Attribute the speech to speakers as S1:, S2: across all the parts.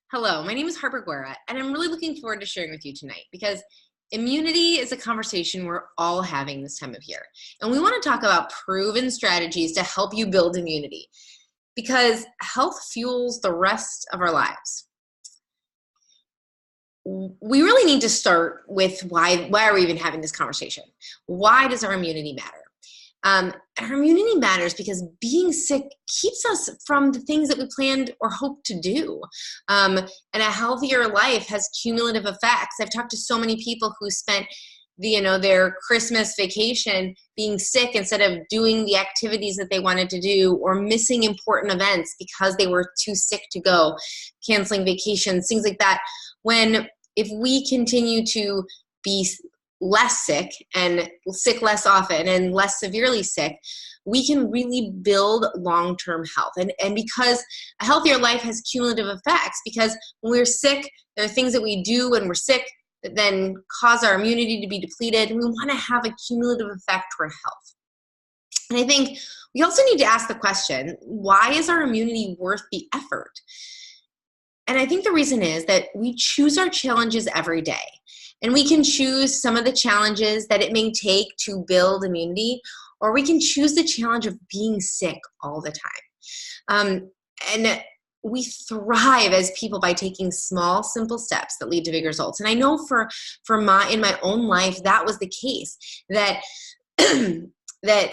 S1: Hello, my name is Harper Guerra, and I'm really looking forward to sharing with you tonight because immunity is a conversation we're all having this time of year. And we want to talk about proven strategies to help you build immunity because health fuels the rest of our lives. We really need to start with why are we even having this conversation? Why does our immunity matter? Our immunity matters because being sick keeps us from the things that we planned or hope to do. And a healthier life has cumulative effects. I've talked to so many people who spent their Christmas vacation being sick instead of doing the activities that they wanted to do, or missing important events because they were too sick to go, canceling vacations, things like that. If we continue to be less sick and sick less often and less severely sick, we can really build long-term health. And because a healthier life has cumulative effects, because when we're sick, there are things that we do when we're sick that then cause our immunity to be depleted. And we want to have a cumulative effect toward health. And I think we also need to ask the question, why is our immunity worth the effort? And I think the reason is that we choose our challenges every day. And we can choose some of the challenges that it may take to build immunity, or we can choose the challenge of being sick all the time. And we thrive as people by taking small, simple steps that lead to big results. And I know in my own life, that was the case, that that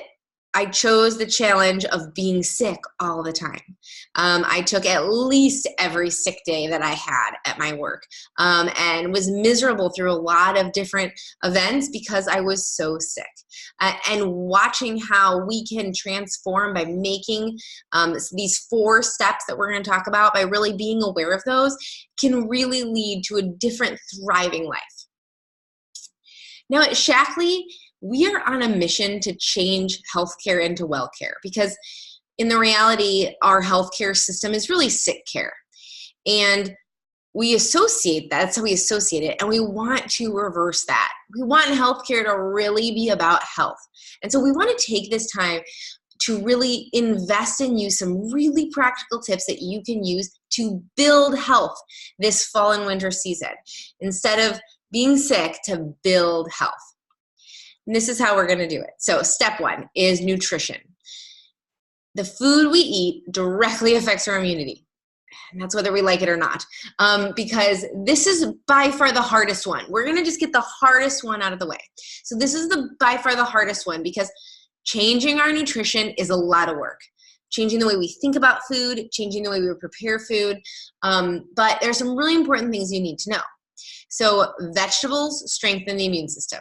S1: I chose the challenge of being sick all the time. I took at least every sick day that I had at my work, and was miserable through a lot of different events because I was so sick. And watching how we can transform by making these 4 steps that we're going to talk about, by really being aware of those, can really lead to a different, thriving life. Now at Shaklee, we are on a mission to change healthcare into well care, because in the reality, our healthcare system is really sick care. And we associate that, that's how we associate it, and we want to reverse that. We want healthcare to really be about health. And so we want to take this time to really invest in you some really practical tips that you can use to build health this fall and winter season, instead of being sick, to build health. And this is how we're going to do it. So step 1 is nutrition. The food we eat directly affects our immunity. And that's whether we like it or not, because this is by far the hardest one. We're going to just get the hardest one out of the way. So this is by far the hardest one, because changing our nutrition is a lot of work. Changing the way we think about food, changing the way we prepare food. But there's some really important things you need to know. So vegetables strengthen the immune system.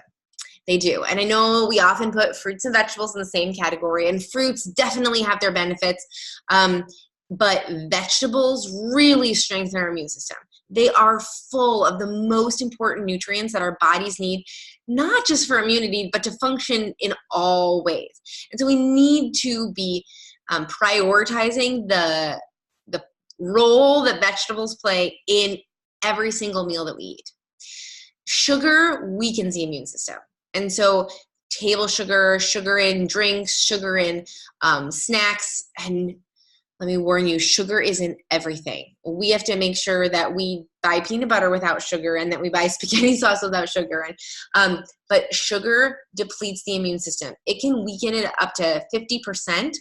S1: They do. And I know we often put fruits and vegetables in the same category, and fruits definitely have their benefits, but vegetables really strengthen our immune system. They are full of the most important nutrients that our bodies need, not just for immunity, but to function in all ways. And so we need to be prioritizing the role that vegetables play in every single meal that we eat. Sugar weakens the immune system. And so table sugar, sugar in drinks, sugar in snacks, and let me warn you, sugar isn't everything. We have to make sure that we buy peanut butter without sugar, and that we buy spaghetti sauce without sugar. But sugar depletes the immune system. It can weaken it up to 50%,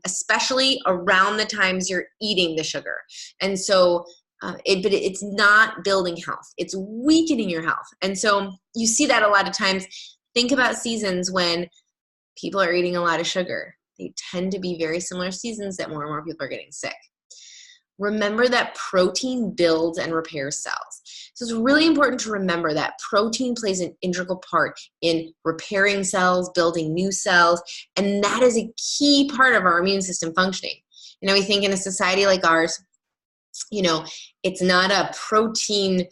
S1: especially around the times you're eating the sugar. And so but it's not building health. It's weakening your health. And so you see that a lot of times. Think about seasons when people are eating a lot of sugar. They tend to be very similar seasons that more and more people are getting sick. Remember that protein builds and repairs cells. So it's really important to remember that protein plays an integral part in repairing cells, building new cells, and that is a key part of our immune system functioning. We think in a society like ours, it's not a protein,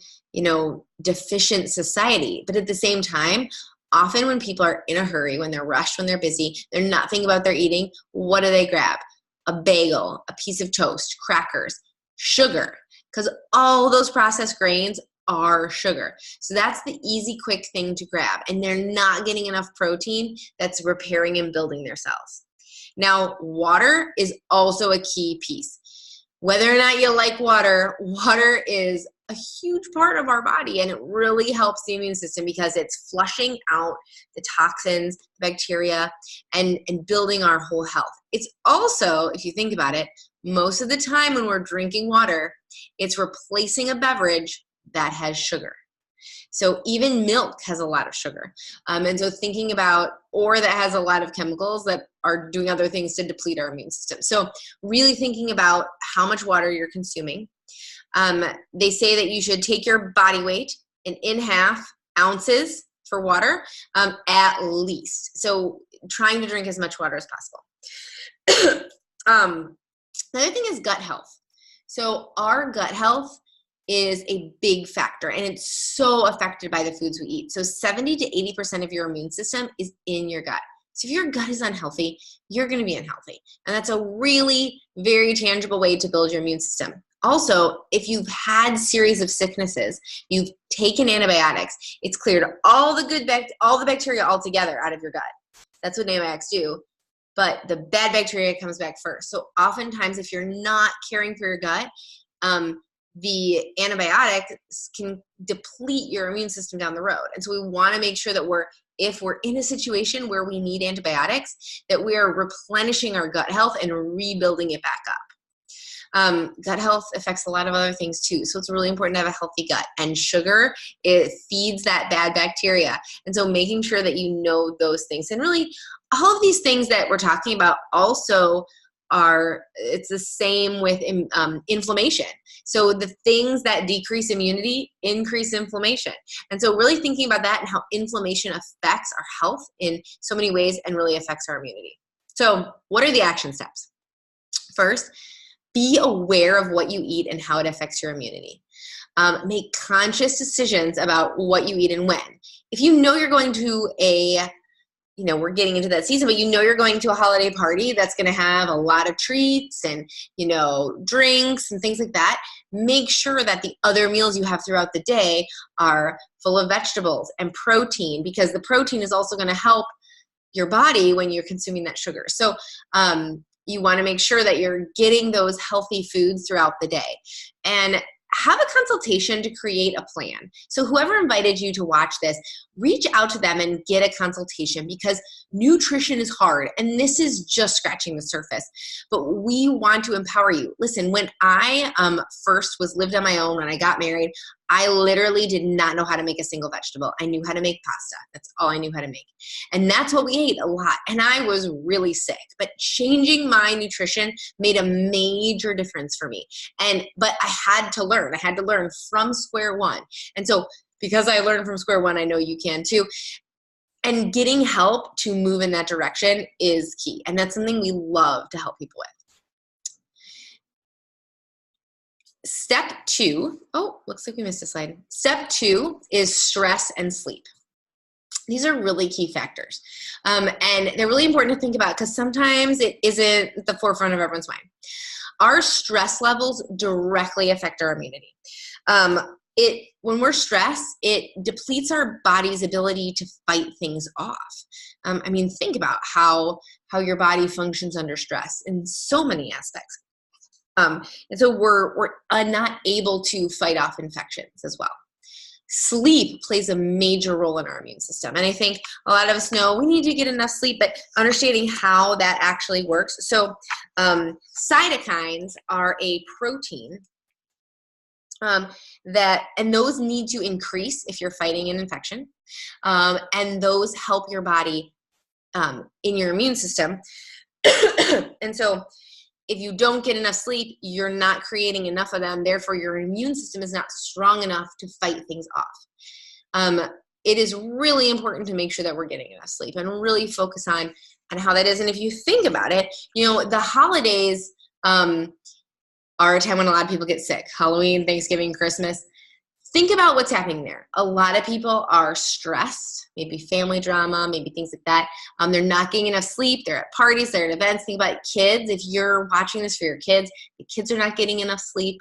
S1: deficient society. But at the same time, often when people are in a hurry, when they're rushed, when they're busy, they're not thinking about their eating, what do they grab? A bagel, a piece of toast, crackers, sugar, because all those processed grains are sugar. So that's the easy, quick thing to grab. And they're not getting enough protein that's repairing and building their cells. Now, water is also a key piece. Whether or not you like water, water is a huge part of our body, and it really helps the immune system because it's flushing out the toxins, the bacteria, and building our whole health. It's also, if you think about it, most of the time when we're drinking water, it's replacing a beverage that has sugar. So even milk has a lot of sugar. And so thinking about, or that has a lot of chemicals that are doing other things to deplete our immune system. So really thinking about how much water you're consuming. They say that you should take your body weight and in half ounces for water at least. So trying to drink as much water as possible. The other thing is gut health. So our gut health is a big factor, and it's so affected by the foods we eat. So 70 to 80% of your immune system is in your gut. So if your gut is unhealthy, you're going to be unhealthy. And that's a really very tangible way to build your immune system. Also, if you've had series of sicknesses, you've taken antibiotics, it's cleared all the bacteria altogether out of your gut. That's what antibiotics do. But the bad bacteria comes back first. So oftentimes, if you're not caring for your gut, the antibiotics can deplete your immune system down the road. And so we want to make sure that if we're in a situation where we need antibiotics, that we are replenishing our gut health and rebuilding it back up. Gut health affects a lot of other things too. So it's really important to have a healthy gut. And sugar, it feeds that bad bacteria. And so making sure that you know those things. And really, all of these things that we're talking about also it's the same with inflammation. So the things that decrease immunity increase inflammation. And so really thinking about that and how inflammation affects our health in so many ways and really affects our immunity. So what are the action steps? First, be aware of what you eat and how it affects your immunity. Make conscious decisions about what you eat and when. If you know you're going to we're getting into that season, but you're going to a holiday party that's going to have a lot of treats and, drinks and things like that, make sure that the other meals you have throughout the day are full of vegetables and protein, because the protein is also going to help your body when you're consuming that sugar. So you want to make sure that you're getting those healthy foods throughout the day. And have a consultation to create a plan. So whoever invited you to watch this, reach out to them and get a consultation, because nutrition is hard and this is just scratching the surface. But we want to empower you. Listen, when I first lived on my own, when I got married, I literally did not know how to make a single vegetable. I knew how to make pasta. That's all I knew how to make. And that's what we ate a lot. And I was really sick. But changing my nutrition made a major difference for me. But I had to learn. I had to learn from square one. And so because I learned from square one, I know you can too. And getting help to move in that direction is key. And that's something we love to help people with. Step 2, looks like we missed a slide. Step 2 is stress and sleep. These are really key factors. And they're really important to think about because sometimes it isn't at the forefront of everyone's mind. Our stress levels directly affect our immunity. When we're stressed, it depletes our body's ability to fight things off. Think about how your body functions under stress in so many aspects. And so we're not able to fight off infections as well. Sleep plays a major role in our immune system. And I think a lot of us know we need to get enough sleep, but understanding how that actually works. So cytokines are a protein and those need to increase if you're fighting an infection. And those help your body in your immune system. And so if you don't get enough sleep, you're not creating enough of them. Therefore, your immune system is not strong enough to fight things off. It is really important to make sure that we're getting enough sleep and really focus on how that is. And if you think about it, the holidays are a time when a lot of people get sick. Halloween, Thanksgiving, Christmas. Think about what's happening there. A lot of people are stressed, maybe family drama, maybe things like that. They're not getting enough sleep. They're at parties, they're at events. Think about kids. If you're watching this for your kids, the kids are not getting enough sleep.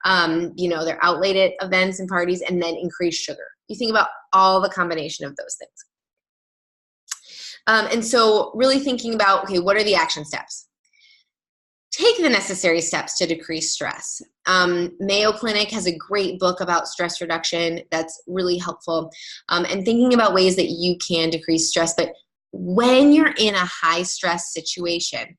S1: They're out late at events and parties, and then increased sugar. You think about all the combination of those things. And so really thinking about, okay, what are the action steps? take the necessary steps to decrease stress. Mayo Clinic has a great book about stress reduction that's really helpful, and thinking about ways that you can decrease stress. But when you're in a high stress situation,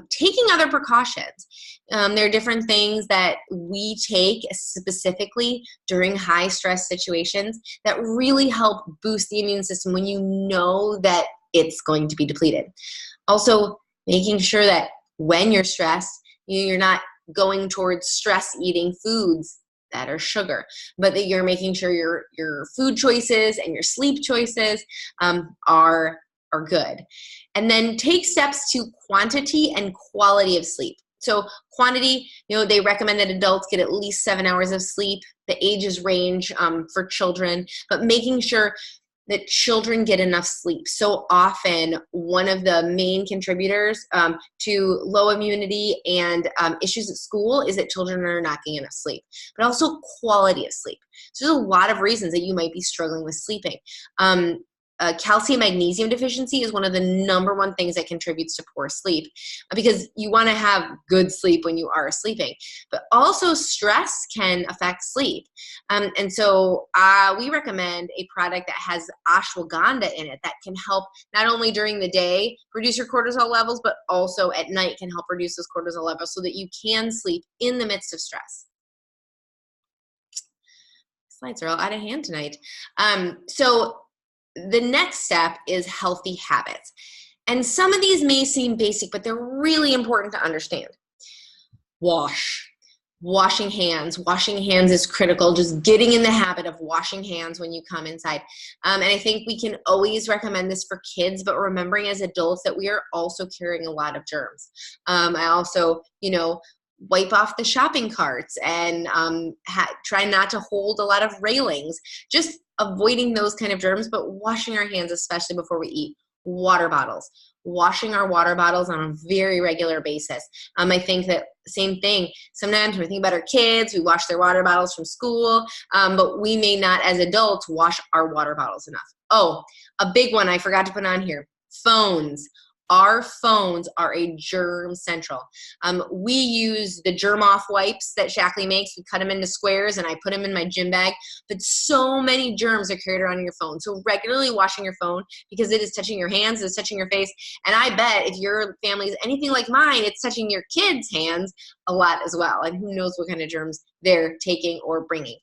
S1: taking other precautions. There are different things that we take specifically during high stress situations that really help boost the immune system when you know that it's going to be depleted. Also, making sure that when you're stressed, you're not going towards stress eating foods that are sugar, but that you're making sure your food choices and your sleep choices are good. And then take steps to quantity and quality of sleep. So quantity, they recommend that adults get at least 7 hours of sleep. The ages range for children, but making sure that children get enough sleep. So often, one of the main contributors to low immunity and issues at school is that children are not getting enough sleep, but also quality of sleep. So there's a lot of reasons that you might be struggling with sleeping. Calcium magnesium deficiency is one of the number one things that contributes to poor sleep, because you want to have good sleep when you are sleeping, but also stress can affect sleep. And so we recommend a product that has ashwagandha in it that can help not only during the day reduce your cortisol levels, but also at night can help reduce those cortisol levels so that you can sleep in the midst of stress. Slides are all out of hand tonight. So the next step is healthy habits. And some of these may seem basic, but they're really important to understand. Washing hands. Washing hands is critical. Just getting in the habit of washing hands when you come inside. And I think we can always recommend this for kids, but remembering as adults that we are also carrying a lot of germs. I also, wipe off the shopping carts and try not to hold a lot of railings. Just avoiding those kind of germs, but washing our hands, especially before we eat. Water bottles. Washing our water bottles on a very regular basis. I think that same thing. Sometimes when we think about our kids, we wash their water bottles from school, but we may not as adults wash our water bottles enough. Oh, a big one I forgot to put on here. Phones. Our phones are a germ central. We use the germ off wipes that Shaklee makes. We cut them into squares and I put them in my gym bag. But so many germs are carried around in your phone. So regularly washing your phone, because it is touching your hands, it's touching your face. And I bet if your family is anything like mine, it's touching your kids' hands a lot as well. And who knows what kind of germs they're taking or bringing.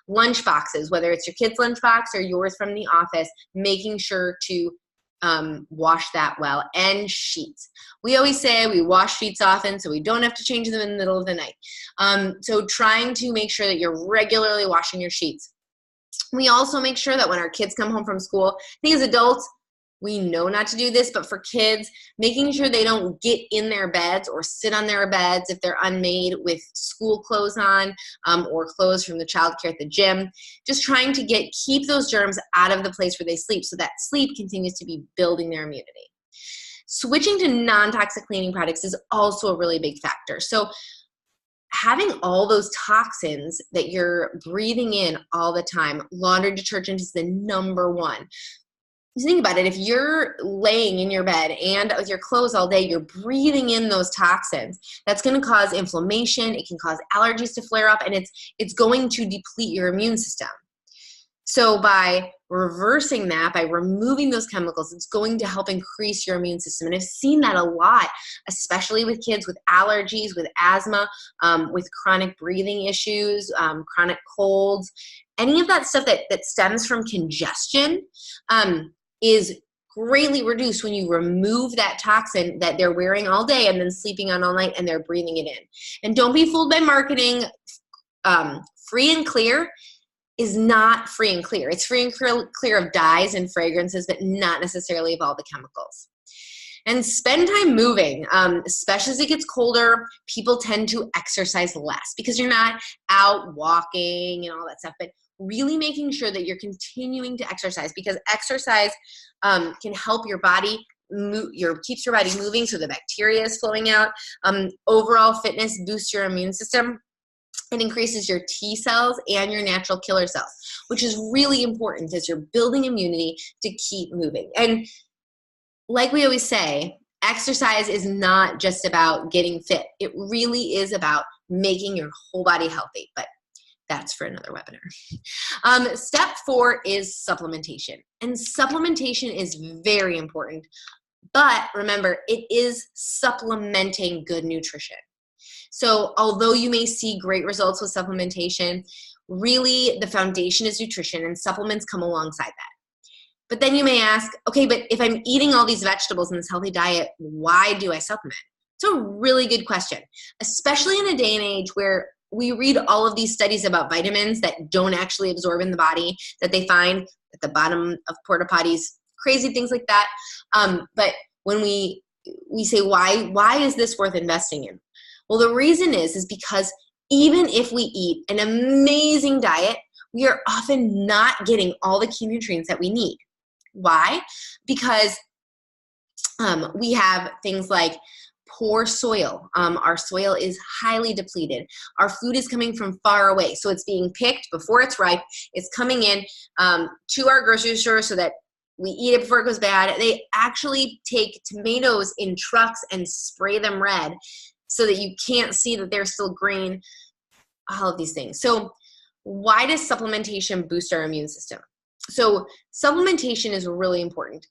S1: Lunch boxes, whether it's your kid's lunch box or yours from the office, making sure to wash that well. And sheets. We always say we wash sheets often so we don't have to change them in the middle of the night. So trying to make sure that you're regularly washing your sheets. We also make sure that when our kids come home from school, I think as adults, we know not to do this, but for kids, making sure they don't get in their beds or sit on their beds if they're unmade with school clothes on or clothes from the childcare at the gym. Just trying to keep those germs out of the place where they sleep so that sleep continues to be building their immunity. Switching to non-toxic cleaning products is also a really big factor. So having all those toxins that you're breathing in all the time, laundry detergent is the number one. Think about it. If you're laying in your bed and with your clothes all day, you're breathing in those toxins. That's going to cause inflammation. It can cause allergies to flare up, and it's going to deplete your immune system. So by reversing that, by removing those chemicals, it's going to help increase your immune system. And I've seen that a lot, especially with kids with allergies, with asthma, with chronic breathing issues, chronic colds, any of that stuff that stems from congestion. Is greatly reduced when you remove that toxin that they're wearing all day and then sleeping on all night and they're breathing it in. And don't be fooled by marketing. Free and clear is not free and clear. It's free and clear of dyes and fragrances, but not necessarily of all the chemicals. And spend time moving, especially as it gets colder. People tend to exercise less because you're not out walking and all that stuff, but really making sure that you're continuing to exercise, because exercise can help your body keeps your body moving so the bacteria is flowing out. Overall fitness boosts your immune system. It increases your T cells and your natural killer cells, which is really important as you're building immunity to keep moving. And like we always say, exercise is not just about getting fit. It really is about making your whole body healthy, but that's for another webinar. Step 4 is supplementation. And supplementation is very important. But remember, it is supplementing good nutrition. So although you may see great results with supplementation, really the foundation is nutrition, and supplements come alongside that. But then you may ask, okay, but if I'm eating all these vegetables in this healthy diet, why do I supplement? It's a really good question, especially in a day and age where we read all of these studies about vitamins that don't actually absorb in the body, that they find at the bottom of porta potties, crazy things like that. But when we say, why is this worth investing in? Well, the reason is because even if we eat an amazing diet, we are often not getting all the key nutrients that we need. Why? Because we have things like poor soil. Our soil is highly depleted. Our food is coming from far away. So it's being picked before it's ripe. It's coming in to our grocery store so that we eat it before it goes bad. They actually take tomatoes in trucks and spray them red so that you can't see that they're still green, all of these things. So why does supplementation boost our immune system? So supplementation is really important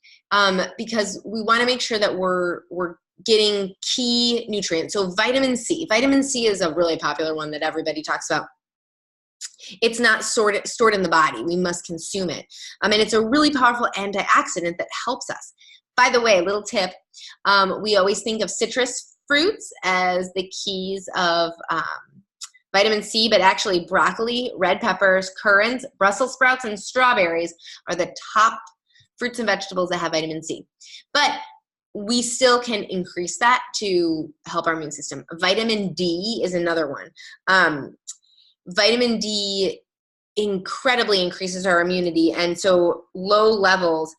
S1: because we want to make sure that we're getting key nutrients. So vitamin C is a really popular one that everybody talks about. It's not stored in the body. We must consume it. And it's a really powerful antioxidant that helps us. By the way, a little tip, we always think of citrus fruits as the keys of vitamin C, but actually broccoli, red peppers, currants, Brussels sprouts, and strawberries are the top fruits and vegetables that have vitamin C. But we still can increase that to help our immune system. Vitamin D is another one. Vitamin D incredibly increases our immunity, and so low levels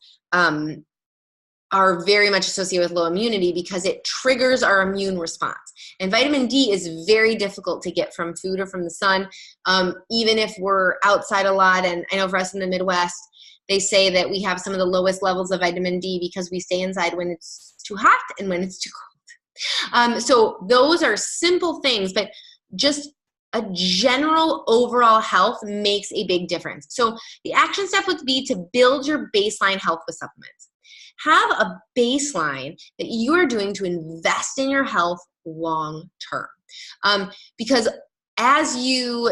S1: are very much associated with low immunity because it triggers our immune response. And vitamin D is very difficult to get from food or from the sun, even if we're outside a lot. And I know for us in the Midwest, they say that we have some of the lowest levels of vitamin D because we stay inside when it's too hot and when it's too cold. So those are simple things, but just a general overall health makes a big difference. So the action step would be to build your baseline health with supplements. Have a baseline that you are doing to invest in your health long term. Because as you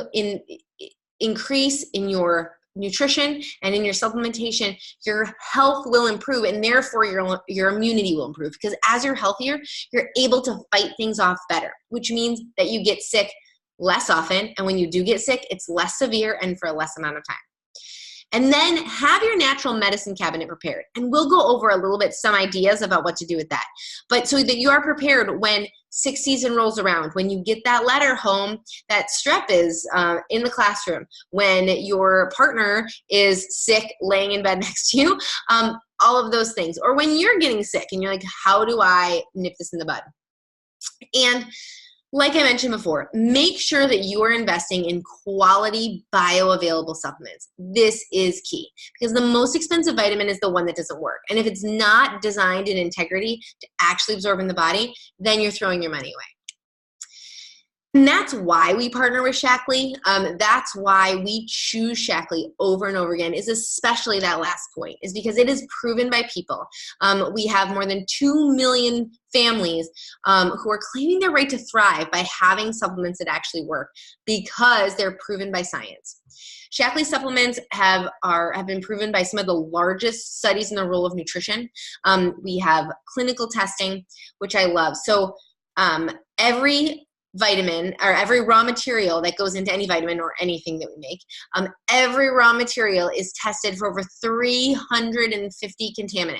S1: increase in your nutrition and in your supplementation, your health will improve, and therefore your immunity will improve. Because as you're healthier, you're able to fight things off better, which means that you get sick less often, and when you do get sick, it's less severe and for a less amount of time. And then have your natural medicine cabinet prepared. And we'll go over a little bit some ideas about what to do with that. But so that you are prepared when sick season rolls around, when you get that letter home that strep is in the classroom, when your partner is sick laying in bed next to you, all of those things. Or when you're getting sick and you're like, how do I nip this in the bud? And like I mentioned before, make sure that you are investing in quality bioavailable supplements. This is key because the most expensive vitamin is the one that doesn't work. And if it's not designed in integrity to actually absorb in the body, then you're throwing your money away. And that's why we partner with Shaklee. That's why we choose Shaklee over and over again, is especially that last point, is because it is proven by people. We have more than 2 million families who are claiming their right to thrive by having supplements that actually work because they're proven by science. Shaklee supplements have been proven by some of the largest studies in the role of nutrition. We have clinical testing, which I love. So every vitamin or every raw material that goes into any vitamin or anything that we make, every raw material is tested for over 350 contaminants.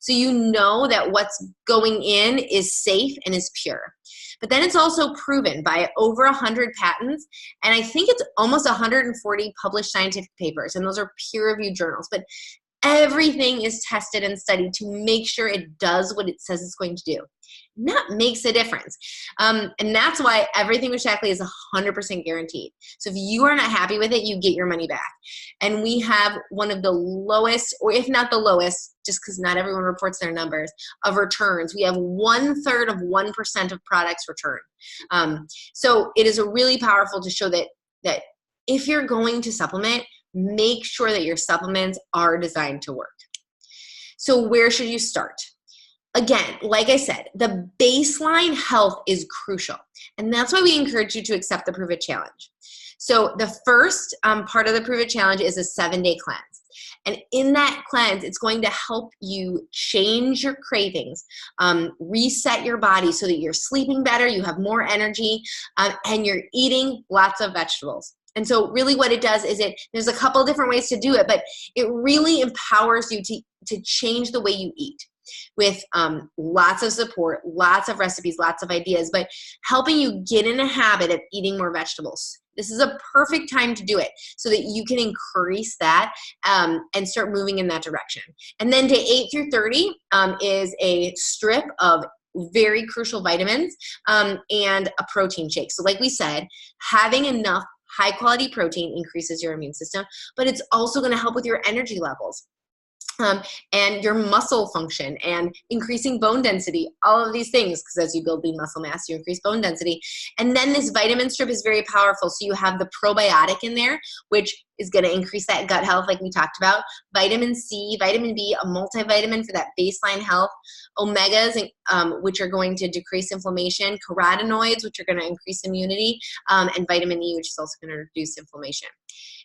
S1: So you know that what's going in is safe and is pure. But then it's also proven by over 100 patents, and I think it's almost 140 published scientific papers, and those are peer-reviewed journals. But Everything is tested and studied to make sure it does what it says it's going to do. And that makes a difference. And that's why everything with Shaklee is 100% guaranteed. So if you are not happy with it, you get your money back. And we have one of the lowest, or if not the lowest, just because not everyone reports their numbers, of returns. We have 1/3 of 1% of products returned. So it is a really powerful to show that if you're going to supplement, make sure that your supplements are designed to work. So where should you start? Again, like I said, the baseline health is crucial. And that's why we encourage you to accept the Prove It Challenge. So the first part of the Prove It Challenge is a 7-day cleanse. And in that cleanse, it's going to help you change your cravings, reset your body so that you're sleeping better, you have more energy, and you're eating lots of vegetables. And so really what it does is there's a couple different ways to do it, but it really empowers you to change the way you eat with lots of support, lots of recipes, lots of ideas, but helping you get in a habit of eating more vegetables. This is a perfect time to do it so that you can increase that and start moving in that direction. And then day 8 through 30 is a strip of very crucial vitamins and a protein shake. So like we said, having enough high quality protein increases your immune system, but it's also going to help with your energy levels. And your muscle function and increasing bone density, all of these things, because as you build lean muscle mass, you increase bone density. And then this vitamin strip is very powerful. So you have the probiotic in there, which is going to increase that gut health like we talked about. Vitamin C, vitamin B, a multivitamin for that baseline health. Omegas, which are going to decrease inflammation. Carotenoids, which are going to increase immunity. And vitamin E, which is also going to reduce inflammation.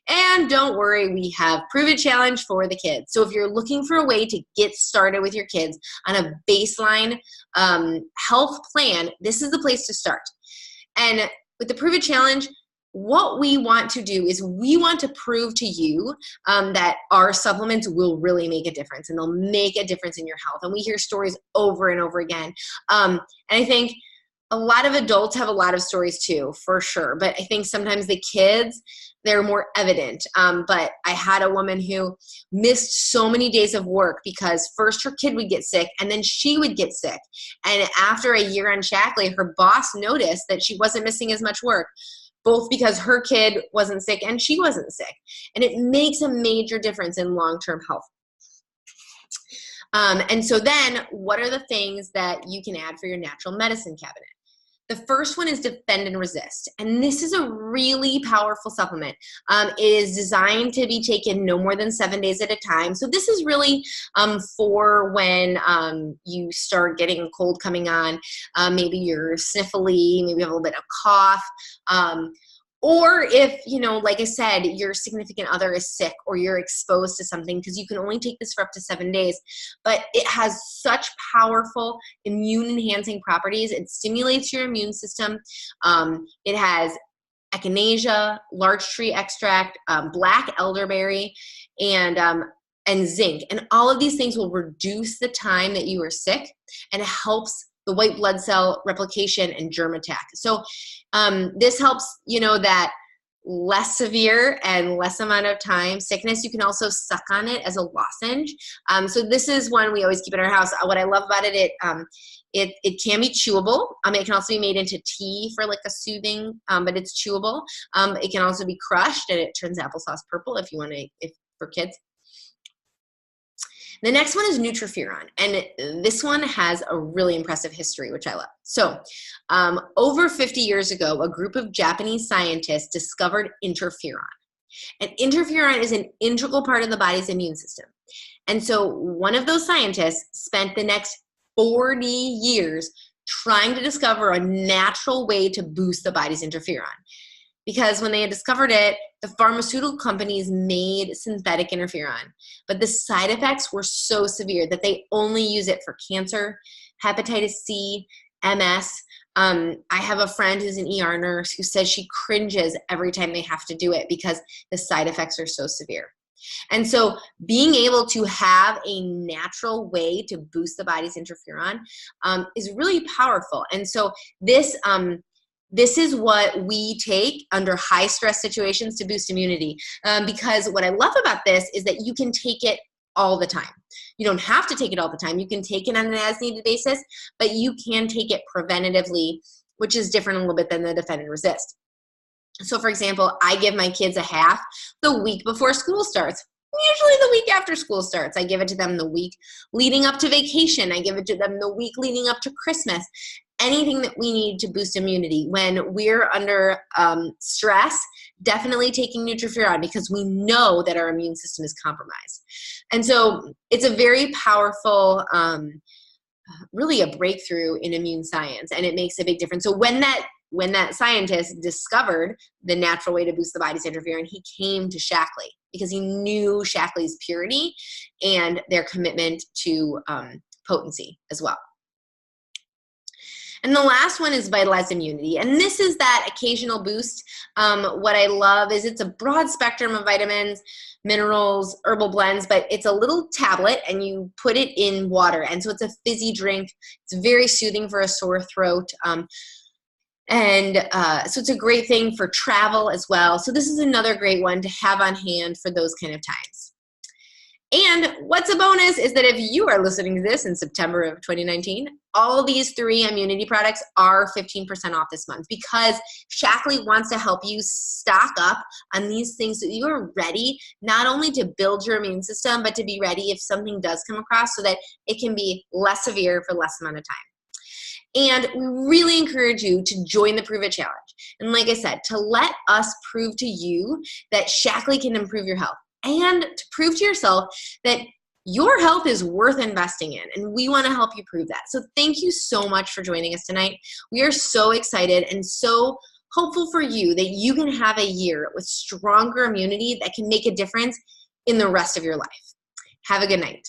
S1: And don't worry, we have Prove It Challenge for the kids. So if you're looking for a way to get started with your kids on a baseline health plan, this is the place to start. And with the Prove It Challenge, what we want to do is we want to prove to you that our supplements will really make a difference, and they'll make a difference in your health. And we hear stories over and over again. And I think a lot of adults have a lot of stories too, for sure. But I think sometimes the kids, they're more evident. But I had a woman who missed so many days of work because first her kid would get sick and then she would get sick. And after a year on Shaklee, her boss noticed that she wasn't missing as much work, both because her kid wasn't sick and she wasn't sick. And it makes a major difference in long-term health. And so then what are the things that you can add for your natural medicine cabinet? The first one is Defend and Resist. And this is a really powerful supplement. It is designed to be taken no more than 7 days at a time. So this is really for when you start getting a cold coming on. Maybe you're sniffly, maybe you have a little bit of cough. Or if, like I said, your significant other is sick or you're exposed to something, because you can only take this for up to 7 days. But it has such powerful immune-enhancing properties. It stimulates your immune system. It has echinacea, large tree extract, black elderberry, and zinc. And all of these things will reduce the time that you are sick, and it helps the white blood cell replication and germ attack. So this helps, that less severe and less amount of time sickness. You can also suck on it as a lozenge. So this is one we always keep in our house. What I love about it, it can be chewable. It can also be made into tea for like a soothing, but it's chewable. It can also be crushed and it turns applesauce purple if you want to, for kids. The next one is Nutrifuron, and this one has a really impressive history, which I love. So over 50 years ago, a group of Japanese scientists discovered interferon. And interferon is an integral part of the body's immune system. And so one of those scientists spent the next 40 years trying to discover a natural way to boost the body's interferon. Because when they had discovered it, the pharmaceutical companies made synthetic interferon. But the side effects were so severe that they only use it for cancer, hepatitis C, MS. I have a friend who's an ER nurse who says she cringes every time they have to do it because the side effects are so severe. And so being able to have a natural way to boost the body's interferon is really powerful. And so this is what we take under high stress situations to boost immunity. Because what I love about this is that you can take it all the time. You don't have to take it all the time. You can take it on an as-needed basis, but you can take it preventatively, which is different a little bit than the defend and resist. So for example, I give my kids a half the week before school starts. Usually the week after school starts. I give it to them the week leading up to vacation. I give it to them the week leading up to Christmas. Anything that we need to boost immunity. When we're under stress, definitely taking Nutrifuron, because we know that our immune system is compromised. And so it's a very powerful, really a breakthrough in immune science, and it makes a big difference. So when that scientist discovered the natural way to boost the body's interferon, he came to Shaklee because he knew Shaklee's purity and their commitment to potency as well. And the last one is vitalized immunity. And this is that occasional boost. What I love is it's a broad spectrum of vitamins, minerals, herbal blends, but it's a little tablet and you put it in water. And so it's a fizzy drink. It's very soothing for a sore throat. So it's a great thing for travel as well. So this is another great one to have on hand for those kind of times. And what's a bonus is that if you are listening to this in September of 2019, all these 3 immunity products are 15% off this month, because Shaklee wants to help you stock up on these things so that you are ready not only to build your immune system, but to be ready if something does come across so that it can be less severe for less amount of time. And we really encourage you to join the Prove It Challenge. And like I said, to let us prove to you that Shaklee can improve your health, and to prove to yourself that your health is worth investing in. And we want to help you prove that. So thank you so much for joining us tonight. We are so excited and so hopeful for you that you can have a year with stronger immunity that can make a difference in the rest of your life. Have a good night.